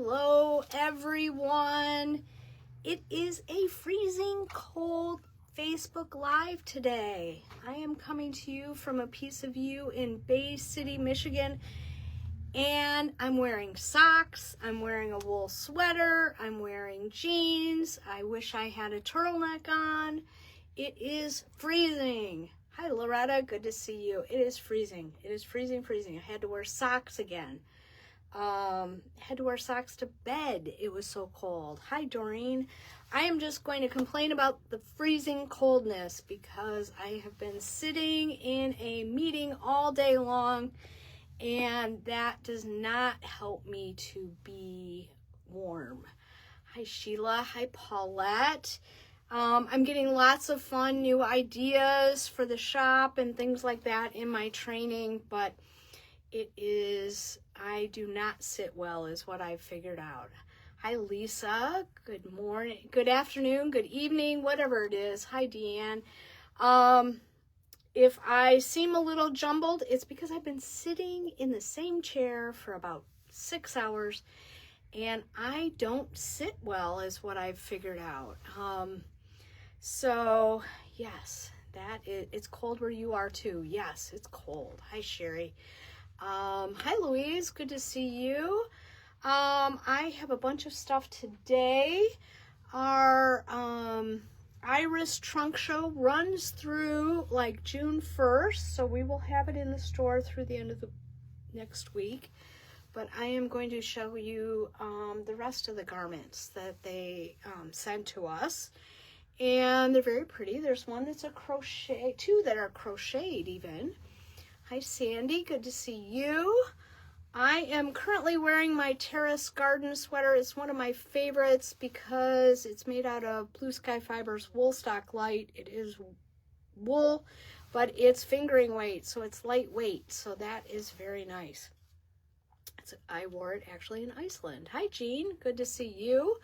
Hello, everyone. It is a freezing cold Facebook Live today. I am coming to you from a piece of you in Bay City, Michigan, and I'm wearing socks. I'm wearing a wool sweater. I'm wearing jeans. I wish I had a turtleneck on. It is freezing. Hi, Loretta. Good to see you. It is freezing. It is freezing. I had to wear socks again. Had to wear socks to bed. It was so cold. Hi, Doreen. I am just going to complain about the freezing coldness because I have been sitting in a meeting all day long, and that does not help me to be warm. Hi, Sheila. Hi, Paulette. I'm getting lots of fun new ideas for the shop and things like that in my training, but I do not sit well is what I've figured out. Hi, Lisa. Good morning, good afternoon, good evening, whatever it is. Hi, Deanne. If I seem a little jumbled, it's because I've been sitting in the same chair for about 6 hours, and I don't sit well is what I've figured out. So, yes, it's cold where you are too. Yes, it's cold. Hi, Sherry. Hi, Louise. Good to see you. I have a bunch of stuff today. Our Iris Trunk Show runs through like June 1st, so we will have it in the store through the end of the next week. But I am going to show you the rest of the garments that they sent to us. And they're very pretty. There's one that's a crochet, two that are crocheted even. Hi, Sandy. Good to see you. I am currently wearing my Terrace Garden sweater. It's one of my favorites because it's made out of Blue Sky Fibers Woolstock Light. It is wool, but it's fingering weight, so it's lightweight. So that is very nice. I wore it actually in Iceland. Hi, Jean. Good to see you.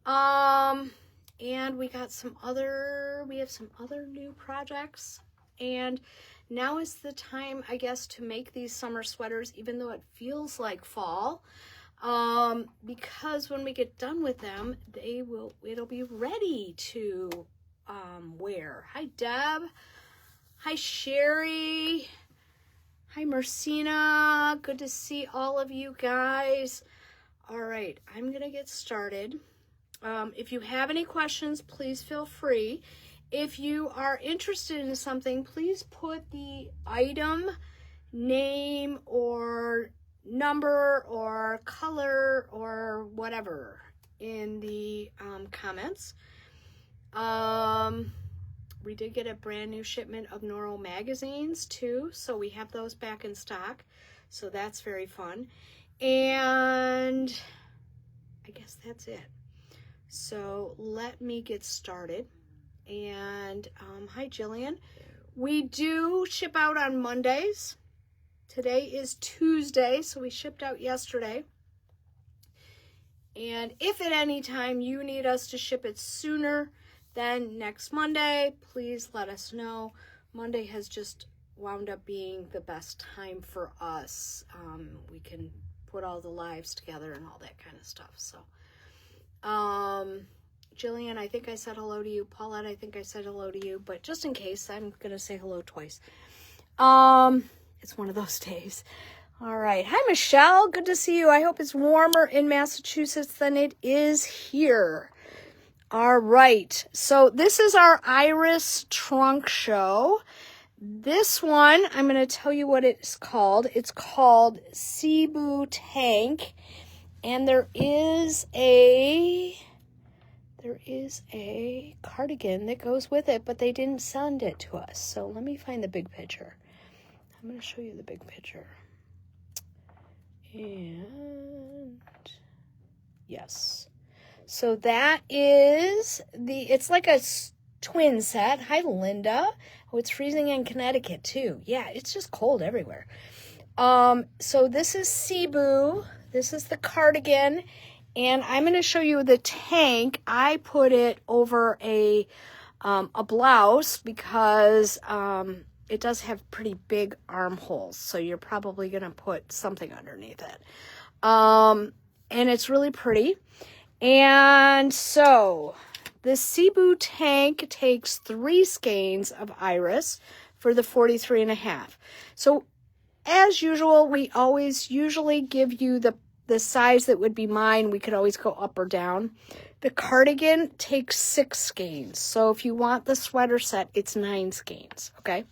And we have some other new projects, and now is the time, I guess, to make these summer sweaters, even though it feels like fall, because when we get done with them, it'll be ready to wear. Hi, Deb. Hi, Sherry. Hi, Mercina. Good to see all of you guys. All right, I'm gonna get started. If you have any questions, please feel free. If you are interested in something, please put the item, name, or number, or color, or whatever in the comments. We did get a brand new shipment of Noro magazines too, so we have those back in stock. So that's very fun. And I guess that's it. So let me get started. And hi, Jillian. We do ship out on Mondays. Today is Tuesday, so we shipped out yesterday. And if at any time you need us to ship it sooner than next Monday, please let us know. Monday has just wound up being the best time for us. We can put all the lives together and all that kind of stuff. So, Jillian, I think I said hello to you. Paulette, I think I said hello to you. But just in case, I'm going to say hello twice. It's one of those days. All right. Hi, Michelle. Good to see you. I hope it's warmer in Massachusetts than it is here. All right. So this is our Iris Trunk Show. This one, I'm going to tell you what it's called. It's called Cebu Tank. And there is a cardigan that goes with it, but they didn't send it to us. So let me find the big picture. I'm going to show you the big picture. And yes. So that is it's like a twin set. Hi, Linda. Oh, it's freezing in Connecticut too. Yeah, it's just cold everywhere. So this is Cebu. This is the cardigan. And I'm going to show you the tank. I put it over a blouse because it does have pretty big armholes. So you're probably going to put something underneath it. and it's really pretty. And so the Cebu tank takes 3 skeins of iris for the 43.5. So as usual, we always usually give you the size that would be mine. We could always go up or down. The cardigan takes 6 skeins. So if you want the sweater set, it's 9 skeins, okay?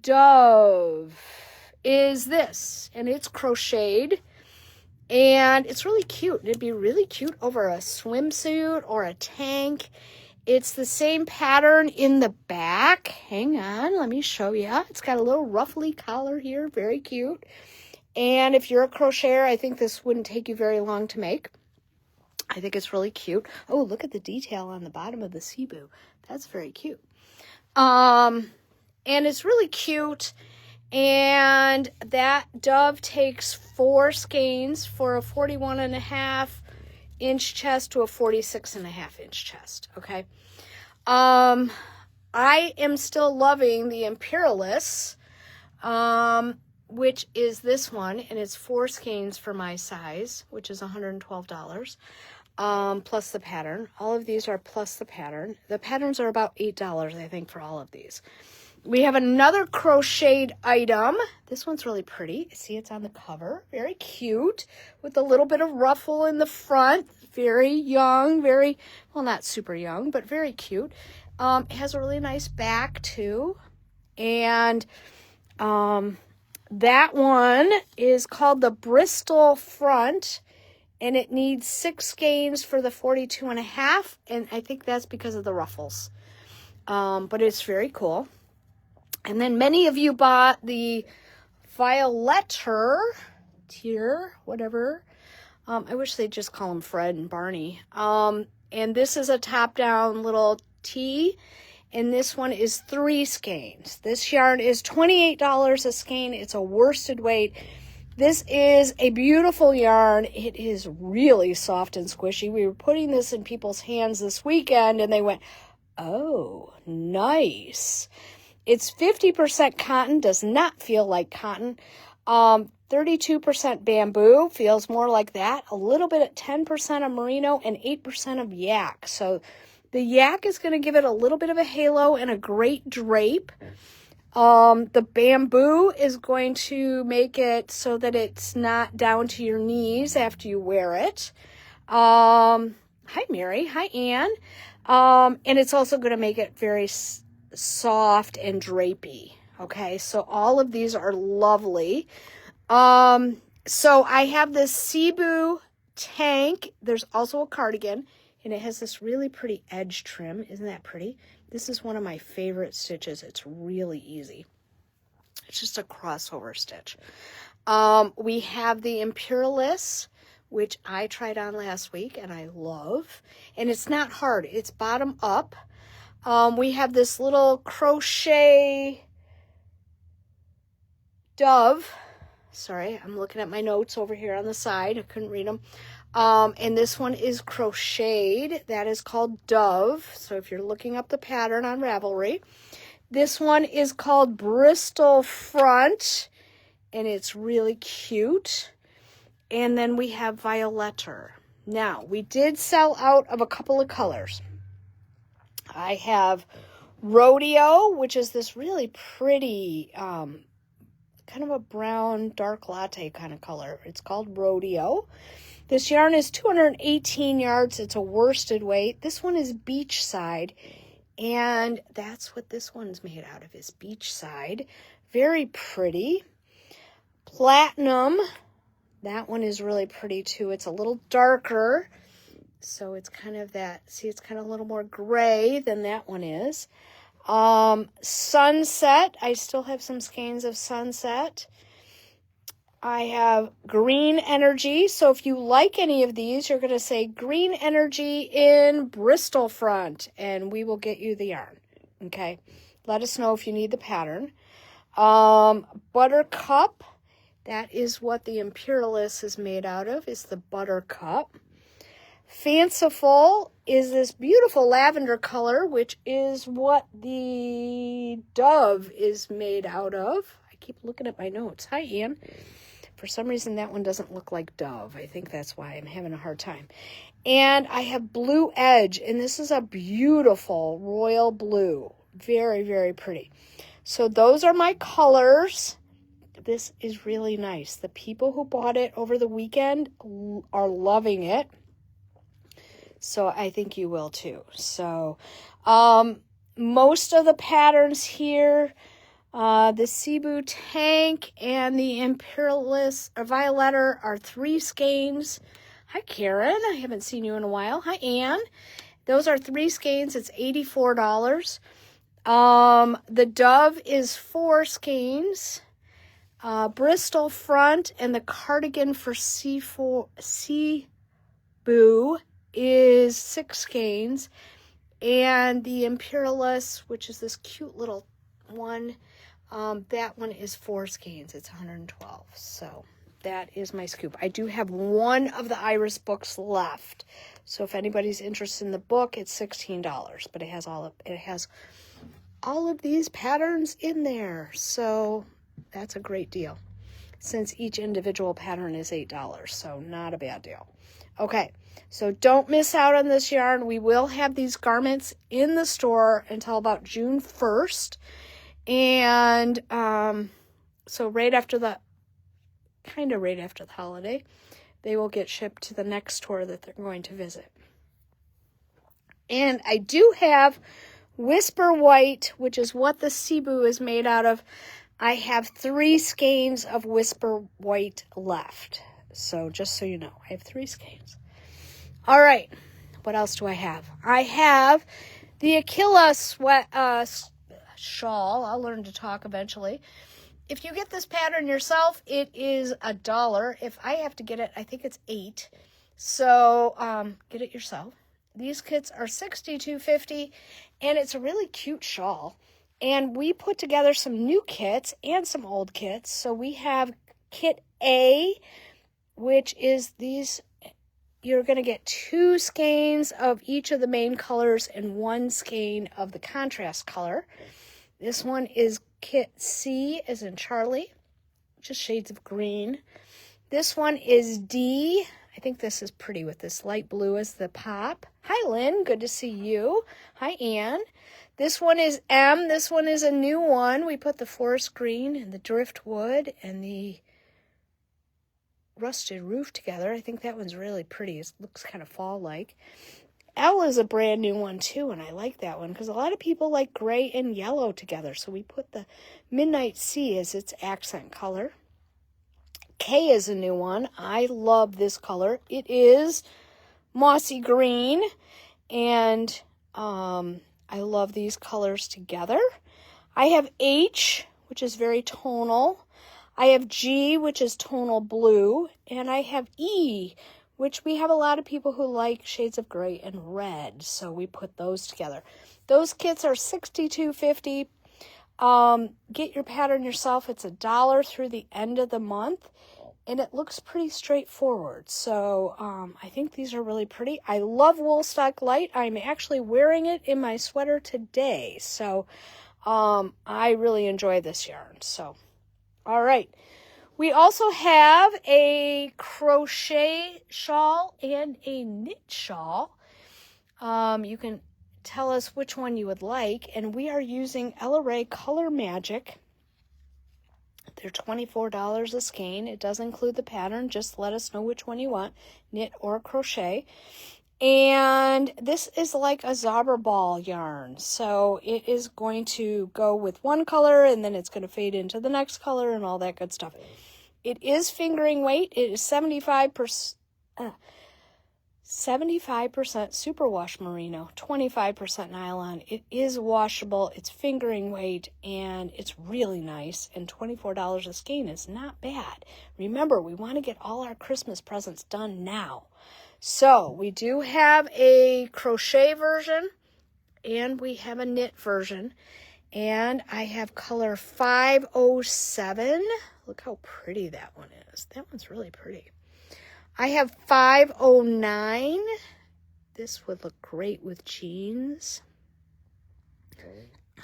Dove is this, and it's crocheted, and it's really cute. It'd be really cute over a swimsuit or a tank. It's the same pattern in the back. Hang on, let me show you. It's got a little ruffly collar here, very cute. And if you're a crocheter, I think this wouldn't take you very long to make. I think it's really cute. Oh, look at the detail on the bottom of the Cebu. That's very cute. And it's really cute. And that Dove takes 4 skeins for a 41.5 inch chest to a 46.5 inch chest. Okay. I am still loving the Imperialis, which is this one, and it's 4 skeins for my size, which is $112. Plus the pattern. All of these are plus the pattern. The patterns are about $8, I think, for all of these. We have another crocheted item. This one's really pretty. See, it's on the cover. Very cute, with a little bit of ruffle in the front. Very young, very, well, not super young, but very cute. It has a really nice back, too. And that one is called the Bristol Front, and it needs 6 skeins for the 42.5, and I think that's because of the ruffles. But it's very cool. And then many of you bought the Violetter tier, whatever. I wish they'd just call them Fred and Barney. And this is a top-down little tee, and this one is 3 skeins. This yarn is $28 a skein. It's a worsted weight. This is a beautiful yarn. It is really soft and squishy. We were putting this in people's hands this weekend, and they went, oh, nice. It's 50% cotton, does not feel like cotton. 32% bamboo, feels more like that. A little bit at 10% of merino and 8% of yak. So the yak is going to give it a little bit of a halo and a great drape. The bamboo is going to make it so that it's not down to your knees after you wear it. Hi, Mary. Hi, Ann. And it's also going to make it very soft and drapey. Okay, so all of these are lovely. So I have this Cebu tank. There's also a cardigan, and it has this really pretty edge trim. Isn't that pretty? This is one of my favorite stitches. It's really easy. It's just a crossover stitch. We have the Imperialis, which I tried on last week, and I love. And it's not hard. It's bottom up. We have this little crochet Dove. Sorry, I'm looking at my notes over here on the side. I couldn't read them. And this one is crocheted. That is called Dove. So if you're looking up the pattern on Ravelry. This one is called Bristol Front, and it's really cute. And then we have Violetter. Now, we did sell out of a couple of colors. I have Rodeo, which is this really pretty, kind of a brown, dark latte kind of color. It's called Rodeo. This yarn is 218 yards. It's a worsted weight. This one is beachside, and that's what this one's made out of, is beachside. Very pretty. Platinum. That one is really pretty, too. It's a little darker. So it's kind of that, see, it's kind of a little more gray than that one is. Sunset, I still have some skeins of Sunset. I have Green Energy. So if you like any of these, you're going to say Green Energy in Bristol Front, and we will get you the yarn. Okay. Let us know if you need the pattern. Buttercup, that is what the Imperialis is made out of, is the Buttercup. Fanciful is this beautiful lavender color, which is what the Dove is made out of. I keep looking at my notes. Hi, Ann. For some reason, that one doesn't look like Dove. I think that's why I'm having a hard time. And I have Blue Edge, and this is a beautiful royal blue. Very, very pretty. So those are my colors. This is really nice. The people who bought it over the weekend are loving it. So I think you will too. So most of the patterns here, the Cebu Tank and the Imperialist or Violetta are 3 skeins. Hi, Karen. I haven't seen you in a while. Hi, Anne. Those are 3 skeins. It's $84. The Dove is 4 skeins. Bristol front and the cardigan for Cebu is 6 skeins. And the Imperialist, which is this cute little one, that one is 4 skeins. It's 112. So that is my scoop. I do have one of the Iris books left. So if anybody's interested in the book, it's $16, but it has all of these patterns in there. So that's a great deal, since each individual pattern is $8, so not a bad deal. Okay, so don't miss out on this yarn. We will have these garments in the store until about June 1st. And so right after the holiday, they will get shipped to the next store that they're going to visit. And I do have Whisper White, which is what the Cebu is made out of. I have 3 skeins of Whisper White left. So just so you know, I have 3 skeins. All right. What else do I have? I have the Aquila shawl. I'll learn to talk eventually. If you get this pattern yourself, it is $1. If I have to get it, I think it's $8. So get it yourself. These kits are $62.50, and it's a really cute shawl. And we put together some new kits and some old kits. So we have kit A, which is these. You're going to get 2 skeins of each of the main colors and 1 skein of the contrast color. This one is kit C, as in Charlie, just shades of green. This one is D. I think this is pretty with this light blue as the pop. Hi, Lynn. Good to see you. Hi, Anne. This one is M. This one is a new one. We put the forest green and the driftwood and the rusted roof together. I think that one's really pretty. It looks kind of fall-like. L is a brand new one too, and I like that one because a lot of people like gray and yellow together. So we put the Midnight Sea as its accent color. K is a new one. I love this color. It is mossy green, and I love these colors together. I have H, which is very tonal. I have G, which is tonal blue, and I have E, which we have a lot of people who like shades of gray and red, so we put those together. Those kits are $62.50. Get your pattern yourself. It's $1 through the end of the month, and it looks pretty straightforward. So I think these are really pretty. I love Woolstock Light. I'm actually wearing it in my sweater today, so I really enjoy this yarn. So, all right. We also have a crochet shawl and a knit shawl. You can tell us which one you would like, and we are using Ella Rae Color Magic. They're $24 a skein. It does include the pattern. Just let us know which one you want, knit or crochet. And this is like a Zauber ball yarn. So it is going to go with one color, and then it's going to fade into the next color and all that good stuff. It is fingering weight. It is 75% superwash merino, 25% nylon. It is washable. It's fingering weight, and it's really nice. And $24 a skein is not bad. Remember, we want to get all our Christmas presents done now. So we do have a crochet version, and we have a knit version. And I have color 507. Look how pretty that one is. That one's really pretty. I have 509. This would look great with jeans.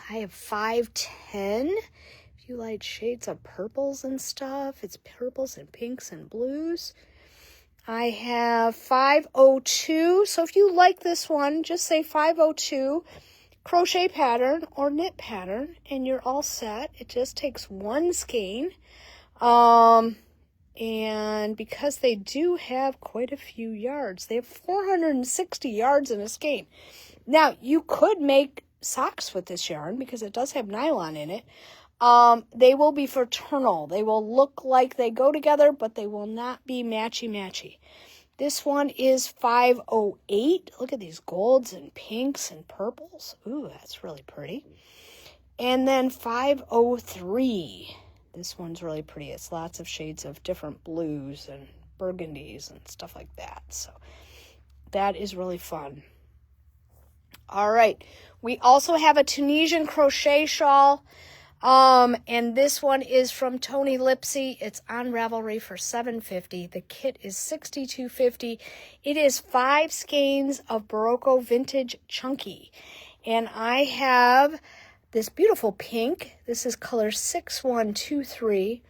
I have 510. If you like shades of purples and stuff, it's purples and pinks and blues. I have 502. So if you like this one, just say 502 crochet pattern or knit pattern and you're all set. It just takes one skein. And because they do have quite a few yards, they have 460 yards in a skein. Now, you could make socks with this yarn because it does have nylon in it. They will be fraternal. They will look like they go together, but they will not be matchy-matchy. This one is 508. Look at these golds and pinks and purples. Ooh, that's really pretty. And then 503. This one's really pretty. It's lots of shades of different blues and burgundies and stuff like that. So that is really fun. All right. We also have a Tunisian crochet shawl. And this one is from Tony Lipsy. It's on Ravelry for $7.50. The kit is $62.50. It is 5 skeins of Barocco Vintage Chunky. And I have this beautiful pink. This is color 6123.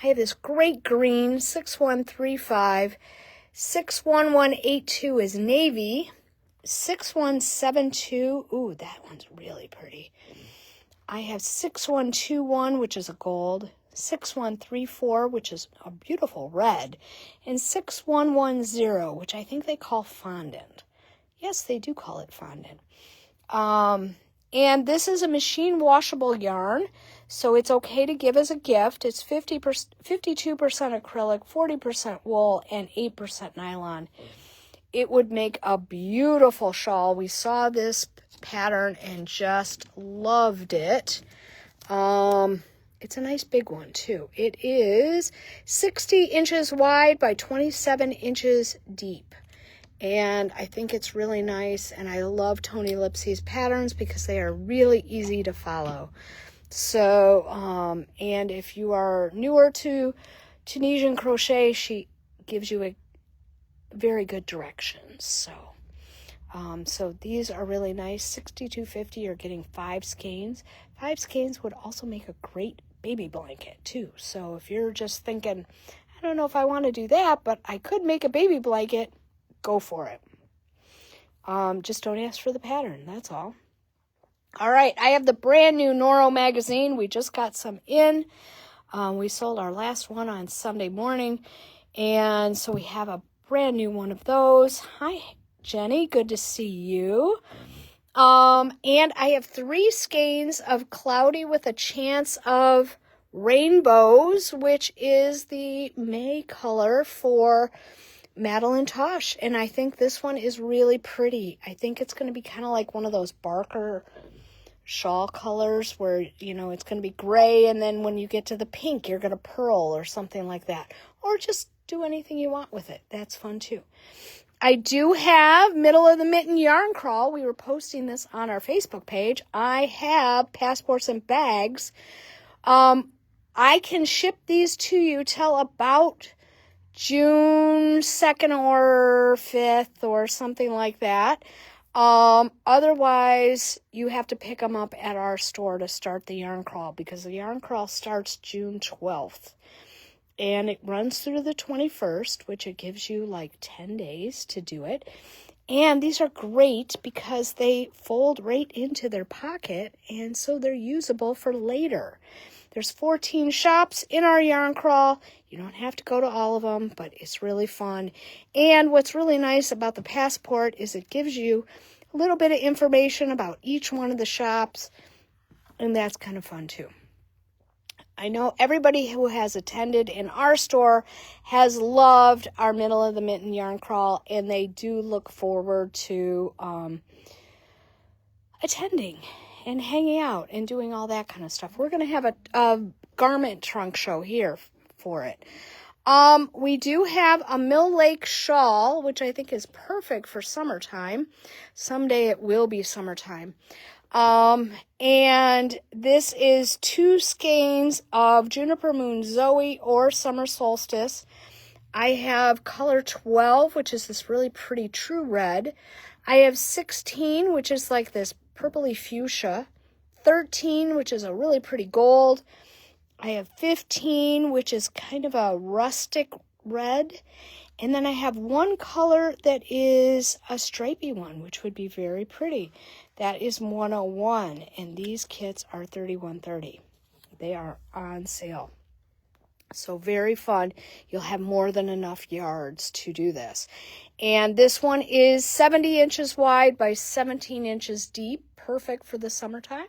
I have this great green, 6135. 61182 is navy. 6172. Ooh, that one's really pretty. I have 6121, which is a gold. 6134, which is a beautiful red. And 6110, which I think they call fondant. Yes, they do call it fondant. And this is a machine washable yarn, so it's okay to give as a gift. It's 52% acrylic, 40% wool, and 8% nylon. It would make a beautiful shawl. We saw this pattern and just loved it. It's a nice big one too. It is 60 inches wide by 27 inches deep. And I think it's really nice, and I love Tony Lipsy's patterns because they are really easy to follow. So, and if you are newer to Tunisian crochet, she gives you a very good directions. So these are really nice. $62.50. You're getting 5 skeins. 5 skeins would also make a great baby blanket too. So if you're just thinking, I don't know if I want to do that, but I could make a baby blanket, go for it. Just don't ask for the pattern. That's all. All right. I have the brand new Noro magazine. We just got some in. We sold our last one on Sunday morning. And so we have a brand new one of those. Hi, Jenny. Good to see you. And I have 3 skeins of Cloudy with a Chance of Rainbows, which is the May color for Madeline Tosh. And I think this one is really pretty. I think it's going to be kind of like one of those Barker shawl colors where, you know, it's going to be gray, and then when you get to the pink, you're going to pearl or something like that. Or just do anything you want with it. That's fun too. I do have Middle of the Mitten Yarn Crawl. We were posting this on our Facebook page. I have passports and bags. I can ship these to you till about June 2nd or 5th or something like that. Otherwise, you have to pick them up at our store to start the yarn crawl, because the yarn crawl starts June 12th. And it runs through the 21st, which it gives you like 10 days to do it. And these are great because they fold right into their pocket, and so they're usable for later. There's 14 shops in our yarn crawl. You don't have to go to all of them, but it's really fun. And what's really nice about the passport is it gives you a little bit of information about each one of the shops, and that's kind of fun too. I know everybody who has attended in our store has loved our Middle of the Mitten Yarn Crawl, and they do look forward to attending and hanging out and doing all that kind of stuff. We're going to have a garment trunk show here for it. We do have a Mill Lake shawl, which I think is perfect for summertime. Someday it will be summertime. And this is 2 skeins of Juniper Moon Zoe or Summer Solstice. I have color 12, which is this really pretty true red. I have 16, which is like this purpley fuchsia. 13, which is a really pretty gold. I have 15, which is kind of a rustic red. And then I have one color that is a stripy one, which would be very pretty. That is 101, and these kits are $31.30. They are on sale. So very fun. You'll have more than enough yards to do this. And this one is 70 inches wide by 17 inches deep. Perfect for the summertime.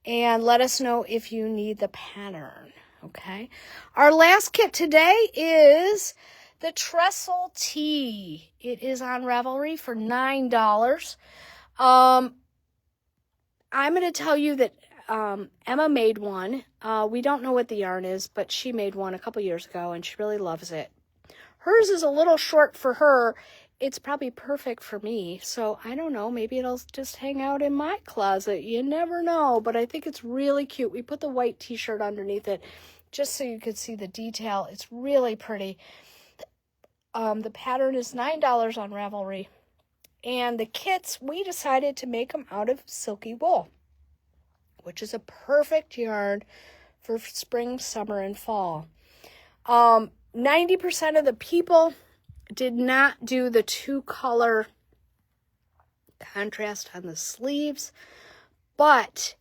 And let us know if you need the pattern. Okay. Our last kit today is the Trestle Tee. It is on Ravelry for $9. I'm going to tell you that Emma made one. We don't know what the yarn is, but she made one a couple years ago, and she really loves it. Hers is a little short for her. It's probably perfect for me, so I don't know. Maybe it'll just hang out in my closet. You never know, but I think it's really cute. We put the white t-shirt underneath it just so you could see the detail. It's really pretty. The pattern is $9 on Ravelry. And the kits, we decided to make them out of silky wool, which is a perfect yarn for spring, summer, and fall. 90% of the people did not do the 2-color contrast on the sleeves, but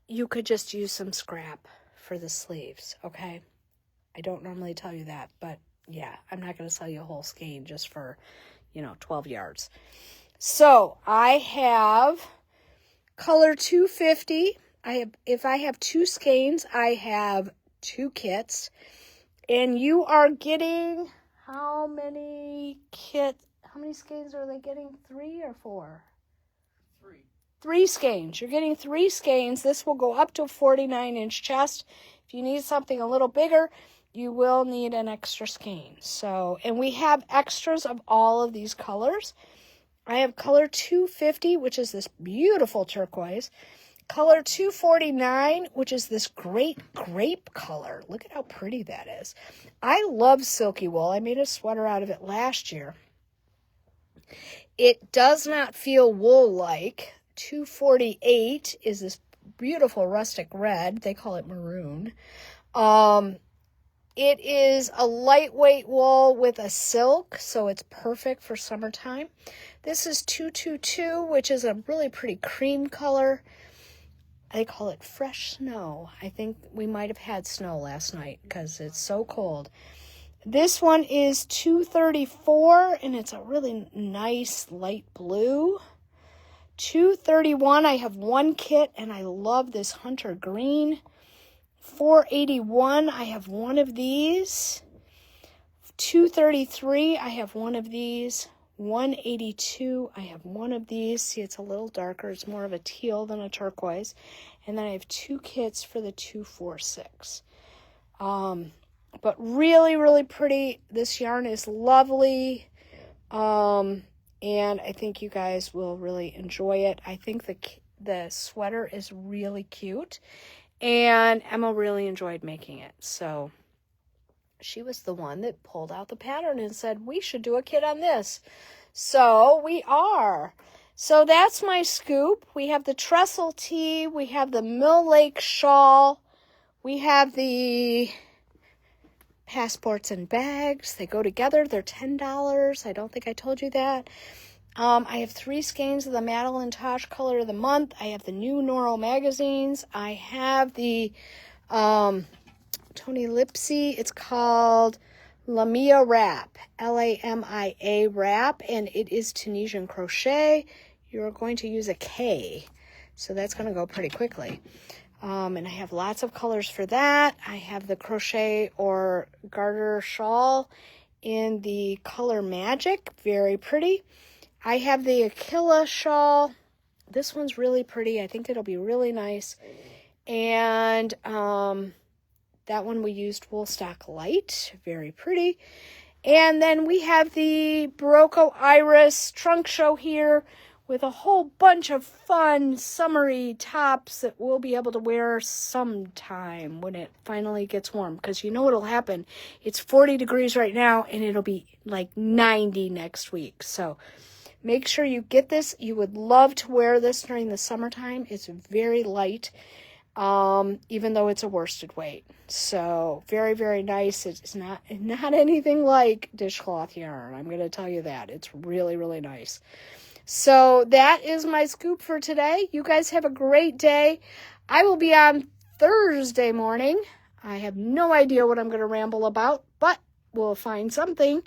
you could just use some scrap for the sleeves, okay? I don't normally tell you that, but yeah, I'm not going to sell you a whole skein just for, 12 yards. So I have color 250. If I have 2 skeins, I have 2 kits. And you are getting how many skeins are they getting? 3 or 4? 3. 3 skeins. You're getting 3 skeins. This will go up to a 49-inch chest. If you need something a little bigger, you will need an extra skein. And we have extras of all of these colors. I have color 250, which is this beautiful turquoise. Color 249, which is this great grape color. Look at how pretty that is. I love silky wool. I made a sweater out of it last year. It does not feel wool-like. 248 is this beautiful rustic red. They call it maroon. It is a lightweight wool with a silk, so it's perfect for summertime. This is 222, which is a really pretty cream color. They call it fresh snow. I think we might have had snow last night because it's so cold. This one is 234, and it's a really nice light blue. 231, I have 1 kit, and I love this hunter green. 481, I have 1 of these. 233, I have 1 of these. 182, I have 1 of these. See, it's a little darker. It's more of a teal than a turquoise. And then I have 2 kits for the 246. But really, really pretty. This yarn is lovely. And I think you guys will really enjoy it. I think the sweater is really cute. And Emma really enjoyed making it. So she was the one that pulled out the pattern and said, we should do a kit on this. So we are. So that's my scoop. We have the Trestle Tee. We have the Mill Lake shawl. We have the passports and bags. They go together. They're $10. I don't think I told you that. I have 3 skeins of the Madeline Tosh Color of the Month. I have the new Noro magazines. I have the Tony Lipsy. It's called Lamia Wrap, Lamia Wrap, and it is Tunisian crochet. You're going to use a K, so that's going to go pretty quickly. And I have lots of colors for that. I have the crochet or garter shawl in the color Magic, very pretty. I have the Aquila shawl. This one's really pretty. I think it'll be really nice. And that one we used Woolstock Light, very pretty. And then we have the Barocco Iris trunk show here with a whole bunch of fun summery tops that we'll be able to wear sometime when it finally gets warm. Because you know what'll happen. It's 40 degrees right now, and it'll be like 90 next week. So make sure you get this. You would love to wear this during the summertime. It's very light. even though it's a worsted weight. So very, very nice. It's not anything like dishcloth yarn. I'm going to tell you that. It's really, really nice. So that is my scoop for today. You guys have a great day. I will be on Thursday morning. I have no idea what I'm going to ramble about, but we'll find something.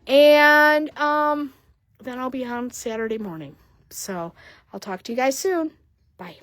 And then I'll be on Saturday morning. So I'll talk to you guys soon. Bye.